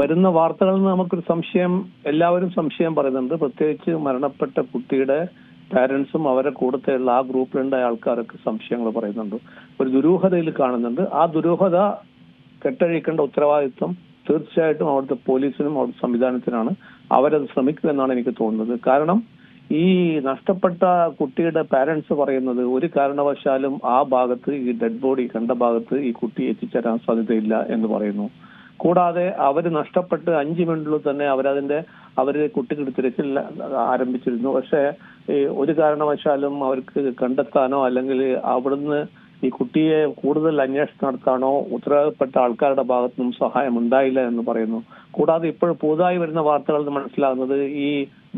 വരുന്ന വാർത്തകളിൽ നിന്ന് നമുക്കൊരു സംശയം, എല്ലാവരും സംശയം പറയുന്നുണ്ട്. പ്രത്യേകിച്ച് മരണപ്പെട്ട കുട്ടിയുടെ പാരന്റ്സും അവരെ കൂടത്തെയുള്ള ആ ഗ്രൂപ്പിലുണ്ടായ ആൾക്കാരൊക്കെ സംശയങ്ങൾ പറയുന്നുണ്ട്. ഒരു ദുരൂഹതയിൽ കാണുന്നുണ്ട്. ആ ദുരൂഹത കെട്ടഴിക്കേണ്ട ഉത്തരവാദിത്വം തീർച്ചയായിട്ടും അവിടുത്തെ പോലീസിനും അവിടുത്തെ സംവിധാനത്തിനാണ്. അവരത് ശ്രമിക്കുമെന്നാണ് എനിക്ക് തോന്നുന്നത്. കാരണം ഈ നഷ്ടപ്പെട്ട കുട്ടിയുടെ പാരന്റ്സ് പറയുന്നത് ഒരു കാരണവശാലും ആ ഭാഗത്ത്, ഈ ഡെഡ് ബോഡി കണ്ട ഭാഗത്ത് ഈ കുട്ടി എത്തിച്ചേരാൻ സാധ്യതയില്ല എന്ന് പറയുന്നു. കൂടാതെ അവര് നഷ്ടപ്പെട്ട് 5 മിനിറ്റിൽ തന്നെ അവര് കുട്ടികളുടെ തിരച്ചിൽ ആരംഭിച്ചിരുന്നു. പക്ഷെ ഒരു കാരണവശാലും അവർക്ക് കണ്ടെത്താനോ അല്ലെങ്കിൽ അവിടുന്ന് ഈ കുട്ടിയെ കൂടുതൽ അന്വേഷണം നടത്താനോ ഉത്തരവാദപ്പെട്ട ആൾക്കാരുടെ ഭാഗത്തു നിന്നും സഹായം ഉണ്ടായില്ല എന്ന് പറയുന്നു. കൂടാതെ ഇപ്പോൾ പുതുതായി വരുന്ന വാർത്തകളിൽ നിന്ന് മനസ്സിലാകുന്നത് ഈ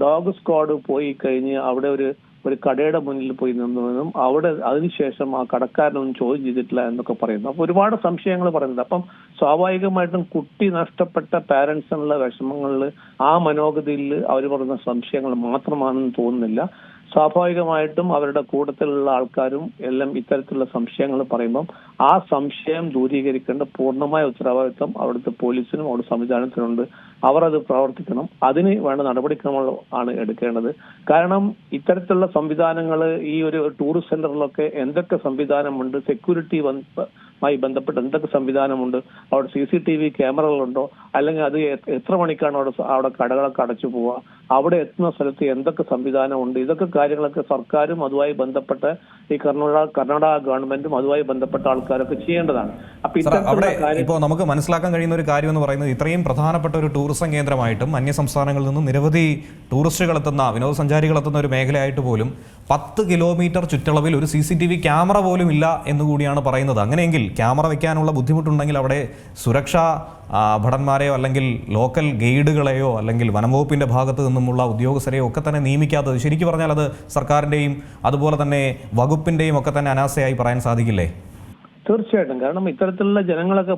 ഡോഗ് സ്ക്വാഡ് പോയി കഴിഞ്ഞ് അവിടെ ഒരു കടയുടെ മുന്നിൽ പോയി നിന്നുവെന്നും അവിടെ അതിനുശേഷം ആ കടക്കാരനൊന്നും ചോദ്യം ചെയ്തിട്ടില്ല എന്നൊക്കെ പറയുന്നു. അപ്പൊ ഒരുപാട് സംശയങ്ങൾ പറയുന്നുണ്ട്. അപ്പം സ്വാഭാവികമായിട്ടും കുട്ടി നഷ്ടപ്പെട്ട പാരന്റ്സിനുള്ള വിഷമങ്ങളിൽ ആ മനോഗതിയിൽ അവർ പറയുന്ന സംശയങ്ങൾ മാത്രമാണെന്ന് തോന്നുന്നില്ല. സ്വാഭാവികമായിട്ടും അവരുടെ കൂട്ടത്തിലുള്ള ആൾക്കാരും എല്ലാം ഇത്തരത്തിലുള്ള സംശയങ്ങൾ പറയുമ്പം ആ സംശയം ദൂരീകരിക്കേണ്ട പൂർണ്ണമായ ഉത്തരവാദിത്വം അവിടുത്തെ പോലീസിനും അവിടുത്തെ സംവിധാനത്തിനുണ്ട്. അവർ അത് പ്രവർത്തിക്കണം. അതിന് വേണ്ട നടപടിക്രമങ്ങൾ ആണ് എടുക്കേണ്ടത്. കാരണം ഇത്തരത്തിലുള്ള സംവിധാനങ്ങൾ ഈ ഒരു ടൂറിസ്റ്റ് സെന്ററിലൊക്കെ എന്തൊക്കെ സംവിധാനമുണ്ട്, സെക്യൂരിറ്റിയുമായി ബന്ധപ്പെട്ട് എന്തൊക്കെ സംവിധാനമുണ്ട്, അവിടെ CCTV ക്യാമറകളുണ്ടോ, അല്ലെങ്കിൽ അത് എത്ര മണിക്കാണ് അവിടെ കടകളൊക്കെ അടച്ചു പോവുക, അവിടെ എത്തുന്ന സ്ഥലത്ത് എന്തൊക്കെ സംവിധാനമുണ്ട്, ഇതൊക്കെ കാര്യങ്ങളൊക്കെ സർക്കാരും അതുമായി ബന്ധപ്പെട്ട ഈ കർണാടക ഗവൺമെന്റും അതുമായി ബന്ധപ്പെട്ട ആൾക്കാരൊക്കെ ചെയ്യേണ്ടതാണ്. ഇപ്പോൾ നമുക്ക് മനസ്സിലാക്കാൻ കഴിയുന്ന ഒരു കാര്യം എന്ന് പറയുന്നത്, ഇത്രയും പ്രധാനപ്പെട്ട ഒരു ടൂറിസം കേന്ദ്രമായിട്ടും അന്യസംസ്ഥാനങ്ങളിൽ നിന്നും നിരവധി ടൂറിസ്റ്റുകൾ എത്തുന്ന, വിനോദസഞ്ചാരികൾ എത്തുന്ന ഒരു മേഖലയായിട്ട് പോലും 10 കിലോമീറ്റർ ചുറ്റളവിൽ ഒരു CCTV ക്യാമറ പോലും ഇല്ല എന്നുകൂടിയാണ് പറയുന്നത്. അങ്ങനെയെങ്കിൽ ക്യാമറ വെക്കാനുള്ള ബുദ്ധിമുട്ടുണ്ടെങ്കിൽ അവിടെ സുരക്ഷാ ഭടന്മാരെയോ അല്ലെങ്കിൽ ലോക്കൽ ഗൈഡുകളെയോ അല്ലെങ്കിൽ വനംവകുപ്പിന്റെ ഭാഗത്ത് നിന്നുമുള്ള ഉദ്യോഗസ്ഥരെയോ ഒക്കെ തന്നെ നിയമിക്കാത്തത് ശരിക്കും പറഞ്ഞാൽ അത് സർക്കാരിന്റെയും അതുപോലെ തന്നെ വകുപ്പിന്റെയും ഒക്കെ തന്നെ അനാസ്ഥയായി പറയാൻ സാധിക്കില്ലേ? തീർച്ചയായിട്ടും. കാരണം ഇത്തരത്തിലുള്ള ജനങ്ങളൊക്കെ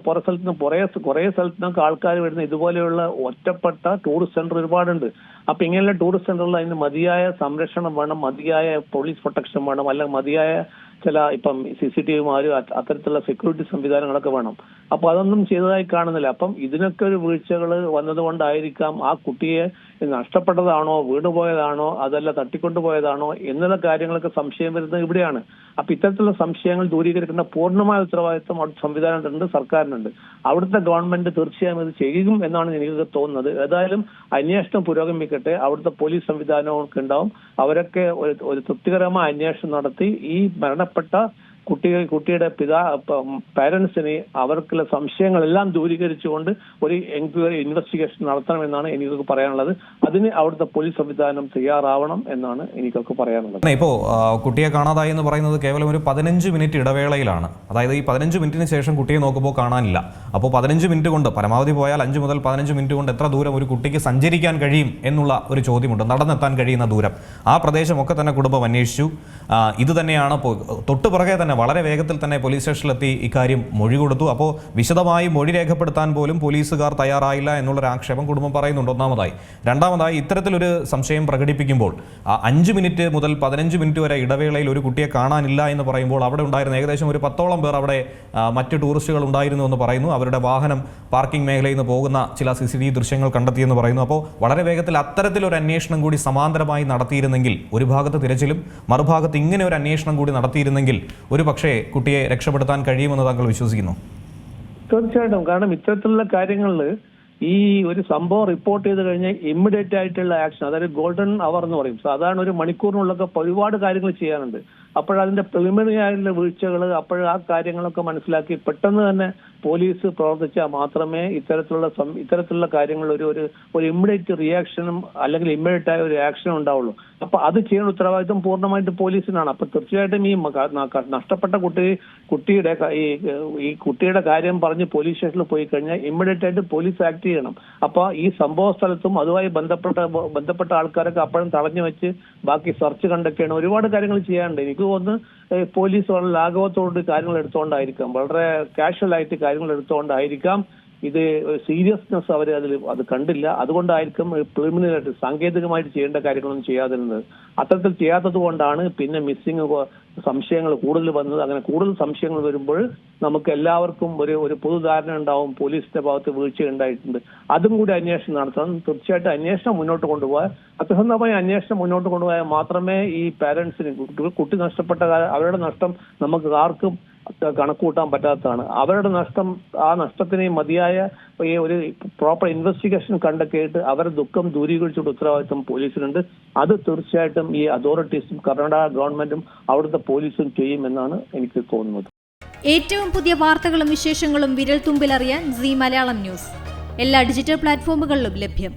കുറേ സ്ഥലത്തുനിന്നൊക്കെ ആൾക്കാർ വരുന്ന ഇതുപോലെയുള്ള ഒറ്റപ്പെട്ട ടൂറിസ്റ്റ് സെന്റർ ഒരുപാടുണ്ട്. അപ്പൊ ഇങ്ങനെയുള്ള ടൂറിസ്റ്റ് സെന്ററിൽ അതിന് മതിയായ സംരക്ഷണം വേണം, മതിയായ പോലീസ് പ്രൊട്ടക്ഷൻ വേണം, അല്ലെങ്കിൽ മതിയായ ചില ഇപ്പം CCTVമാരും അത്തരത്തിലുള്ള സെക്യൂരിറ്റി സംവിധാനങ്ങളൊക്കെ വേണം. അപ്പൊ അതൊന്നും ചെയ്തതായി കാണുന്നില്ല. അപ്പം ഇതിനൊക്കെ ഒരു വീഴ്ചകൾ വന്നതുകൊണ്ടായിരിക്കാം ആ കുട്ടിയെ നഷ്ടപ്പെട്ടതാണോ, വീണുപോയതാണോ, അതല്ല തട്ടിക്കൊണ്ടുപോയതാണോ എന്നുള്ള കാര്യങ്ങളൊക്കെ സംശയം വരുന്നത് ഇവിടെയാണ്. അപ്പൊ ഇത്തരത്തിലുള്ള സംശയങ്ങൾ ദൂരീകരിക്കേണ്ട പൂർണ്ണമായ ഉത്തരവാദിത്വം അവിടുത്തെ സംവിധാനത്തിനുണ്ട്, സർക്കാരിനുണ്ട്. അവിടുത്തെ ഗവൺമെന്റ് തീർച്ചയായും ഇത് ചെയ്യും എന്നാണ് എനിക്ക് തോന്നുന്നത്. ഏതായാലും അന്വേഷണം പുരോഗമിക്കട്ടെ. അവിടുത്തെ പോലീസ് സംവിധാനമൊക്കെ ഉണ്ടാവും. അവരൊക്കെ ഒരു തൃപ്തികരമായ അന്വേഷണം നടത്തി ഈ മരണപ്പെട്ട കുട്ടിയുടെ പാരന്റ്സിനെ അവർക്കുള്ള സംശയങ്ങളെല്ലാം ദൂരീകരിച്ചുകൊണ്ട് ഒരു എൻക്വയറി, ഇൻവെസ്റ്റിഗേഷൻ നടത്തണമെന്നാണ് എനിക്കൊക്കെ പറയാനുള്ളത്. അതിന് അവിടുത്തെ പോലീസ് സംവിധാനം തയ്യാറാവണം എന്നാണ് എനിക്കൊക്കെ പറയാനുള്ളത്. ഇപ്പോൾ കുട്ടിയെ കാണാതായി എന്ന് പറയുന്നത് കേവലം ഒരു 15 മിനിറ്റ് ഇടവേളയിലാണ്. അതായത് ഈ 15 മിനിറ്റിന് ശേഷം കുട്ടിയെ നോക്കുമ്പോൾ കാണാനില്ല. അപ്പോൾ 15 മിനിറ്റ് കൊണ്ട്, പരമാവധി പോയാൽ 5 മുതൽ 15 മിനിറ്റ് കൊണ്ട് എത്ര ദൂരം ഒരു കുട്ടിക്ക് സഞ്ചരിക്കാൻ കഴിയും എന്നുള്ള ഒരു ചോദ്യമുണ്ട്. നടന്നെത്താൻ കഴിയുന്ന ദൂരം, ആ പ്രദേശമൊക്കെ തന്നെ കുടുംബം അന്വേഷിച്ചു. ഇത് തന്നെയാണ് തൊട്ടു പുറകെ തന്നെ വളരെ വേഗത്തിൽ തന്നെ പോലീസ് സ്റ്റേഷനിലെത്തി ഇക്കാര്യം മൊഴി കൊടുത്തു. അപ്പോൾ വിശദമായി മൊഴി രേഖപ്പെടുത്താൻ പോലും പോലീസുകാർ തയ്യാറായില്ല എന്നുള്ളൊരു ആക്ഷേപം കുടുംബം പറയുന്നുണ്ട്, ഒന്നാമതായി. രണ്ടാമതായി, ഇത്തരത്തിലൊരു സംശയം പ്രകടിപ്പിക്കുമ്പോൾ 5 മിനിറ്റ് മുതൽ 15 മിനിറ്റ് വരെ ഇടവേളയിൽ ഒരു കുട്ടിയെ കാണാനില്ല എന്ന് പറയുമ്പോൾ അവിടെ ഉണ്ടായിരുന്ന ഏകദേശം ഒരു 10ഓളം പേർ അവിടെ മറ്റ് ടൂറിസ്റ്റുകൾ ഉണ്ടായിരുന്നു എന്ന് പറയുന്നു. അവരുടെ വാഹനം പാർക്കിംഗ് മേഖലയിൽ നിന്ന് പോകുന്ന ചില CCTV ദൃശ്യങ്ങൾ കണ്ടെത്തിയെന്ന് പറയുന്നു. അപ്പോൾ വളരെ വേഗത്തിൽ അത്തരത്തിലൊരു അന്വേഷണം കൂടി സമാന്തരമായി നടത്തിയിരുന്നെങ്കിൽ, ഒരു ഭാഗത്ത് തിരച്ചിലും മറുഭാഗത്ത് ഇങ്ങനെ ഒരു അന്വേഷണം കൂടി നടത്തിയിരുന്നെങ്കിൽ ഒരു പക്ഷേ കുട്ടിയെ രക്ഷപ്പെടുത്താൻ കഴിയുമെന്ന് താങ്കൾ വിശ്വസിക്കുന്നു? തീർച്ചയായിട്ടും. കാരണം ഇത്തരത്തിലുള്ള കാര്യങ്ങളിൽ ഈ ഒരു സംഭവം റിപ്പോർട്ട് ചെയ്ത് കഴിഞ്ഞാൽ ഇമ്മീഡിയറ്റ് ആയിട്ടുള്ള ആക്ഷൻ, അതായത് ഗോൾഡൻ അവർ എന്ന് പറയും. സാധാരണ ഒരു മണിക്കൂറിനുള്ളൊക്കെ ഒരുപാട് കാര്യങ്ങൾ ചെയ്യാനുണ്ട്. അപ്പോഴതിന്റെ പ്രിലിമിനറി ആയിട്ടുള്ള വീഴ്ചകൾ, ആ കാര്യങ്ങളൊക്കെ മനസ്സിലാക്കി പെട്ടെന്ന് തന്നെ പോലീസ് പ്രവർത്തിച്ചാൽ മാത്രമേ ഇത്തരത്തിലുള്ള കാര്യങ്ങൾ ഒരു ഇമ്മീഡിയറ്റ് റിയാക്ഷനും അല്ലെങ്കിൽ ഇമ്മീഡിയറ്റ് ആയ ഒരു ആക്ഷനും ഉണ്ടാവുള്ളൂ. അപ്പൊ അത് ചെയ്യുന്ന ഉത്തരവാദിത്വം പൂർണ്ണമായിട്ട് പോലീസിനാണ്. അപ്പൊ തീർച്ചയായിട്ടും ഈ നഷ്ടപ്പെട്ട കുട്ടിയുടെ കുട്ടിയുടെ കാര്യം പറഞ്ഞ് പോലീസ് സ്റ്റേഷനിൽ പോയി കഴിഞ്ഞാൽ ഇമ്മീഡിയറ്റ് ആയിട്ട് പോലീസ് ആക്ട് ചെയ്യണം. അപ്പൊ ഈ സംഭവ സ്ഥലത്തും അതുമായി ബന്ധപ്പെട്ട ആൾക്കാരൊക്കെ അപ്പോഴും തടഞ്ഞു വെച്ച് ബാക്കി സെർച്ച് കണ്ടക്ട് ചെയ്യണം. ഒരുപാട് കാര്യങ്ങൾ ചെയ്യാനുണ്ട്. എനിക്ക് തോന്നുന്നു പോലീസ് വളരെ ലാഘവത്തോട് കാര്യങ്ങൾ എടുത്തുകൊണ്ടായിരിക്കാം, വളരെ കാഷ്വൽ ആയിട്ട് കാര്യങ്ങൾ എടുത്തുകൊണ്ടായിരിക്കാം ഇത് സീരിയസ്നെസ് അവർ അത് കണ്ടില്ല. അതുകൊണ്ടായിരിക്കും പ്രിലിമിനറി ആയിട്ട് സാങ്കേതികമായിട്ട് ചെയ്യേണ്ട കാര്യങ്ങളൊന്നും ചെയ്യാതിരുന്നത്. അത്തരത്തിൽ ചെയ്യാത്തത് കൊണ്ടാണ് പിന്നെ മിസ്സിംഗ് സംശയങ്ങൾ കൂടുതൽ വന്നത്. അങ്ങനെ കൂടുതൽ സംശയങ്ങൾ വരുമ്പോൾ നമുക്ക് എല്ലാവർക്കും ഒരു പൊതുധാരണ ഉണ്ടാവും, പോലീസിന്റെ ഭാഗത്ത് വീഴ്ച ഉണ്ടായിട്ടുണ്ട്, അതും കൂടി അന്വേഷണം നടത്തണം. തീർച്ചയായിട്ടും അന്വേഷണം മുന്നോട്ട് കൊണ്ടുപോയാൽ, അത്യന്തമായ അന്വേഷണം മുന്നോട്ട് കൊണ്ടുപോയാൽ മാത്രമേ ഈ പാരന്റ്സിന് കുട്ടി നഷ്ടപ്പെട്ട അവരുടെ നഷ്ടം നമുക്ക് ആർക്കും കണക്കുകൂട്ടാൻ പറ്റാത്തതാണ്. അവരുടെ നഷ്ടം, ആ നഷ്ടത്തിന് മതിയായ ഒരു പ്രോപ്പർ ഇൻവെസ്റ്റിഗേഷൻ കണ്ടൊക്കെയായിട്ട് അവരുടെ ദുഃഖം ദൂരീകരിച്ചുകൊണ്ട് ഉത്തരവാദിത്വം പോലീസിനുണ്ട്. അത് തീർച്ചയായിട്ടും ഈ അതോറിറ്റീസും കർണാടക ഗവൺമെന്റും അവിടുത്തെ പോലീസും ചെയ്യുമെന്നാണ് എനിക്ക് തോന്നുന്നത്. ഏറ്റവും പുതിയ വാർത്തകളും വിശേഷങ്ങളും വിരൽ തുമ്പിലറിയാൻ സീ മലയാളം ന്യൂസ് എല്ലാ ഡിജിറ്റൽ പ്ലാറ്റ്ഫോമുകളിലും ലഭ്യം.